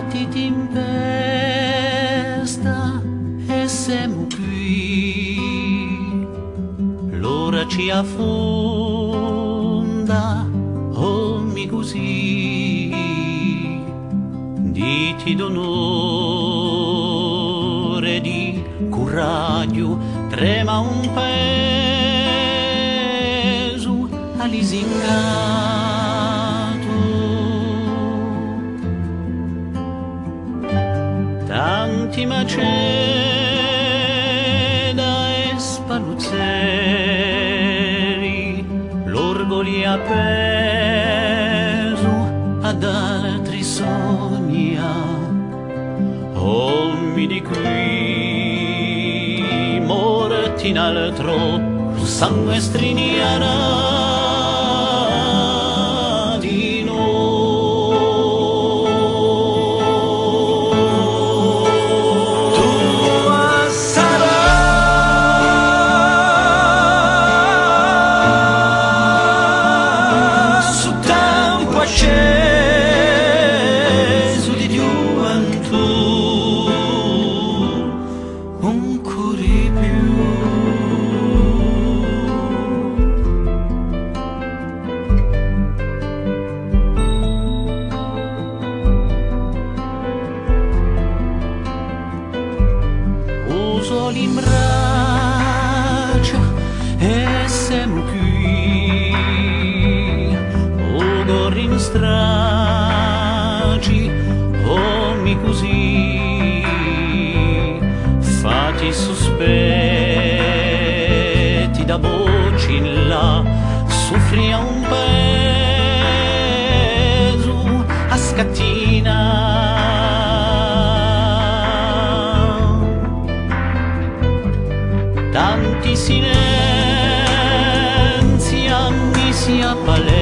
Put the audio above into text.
ti tempesta e siamo qui, l'ora ci affonda, oh mi così, diti d'onore, di coraggio, trema un peso all'isingato, tanti maceda e spaluzzeri, l'orgoglio appeso ad altri sogni, ommi di qui morti in altro sangue striniana di noi. Tua sarà su tempo acceso di gioventù, un cuore più. Uso l'imbraccio e siamo qui, o rinstracci, oh mi così, fatti sospetti da voci in là, soffri a un peso a scattina. Tanti silenzi a mi si appalesano,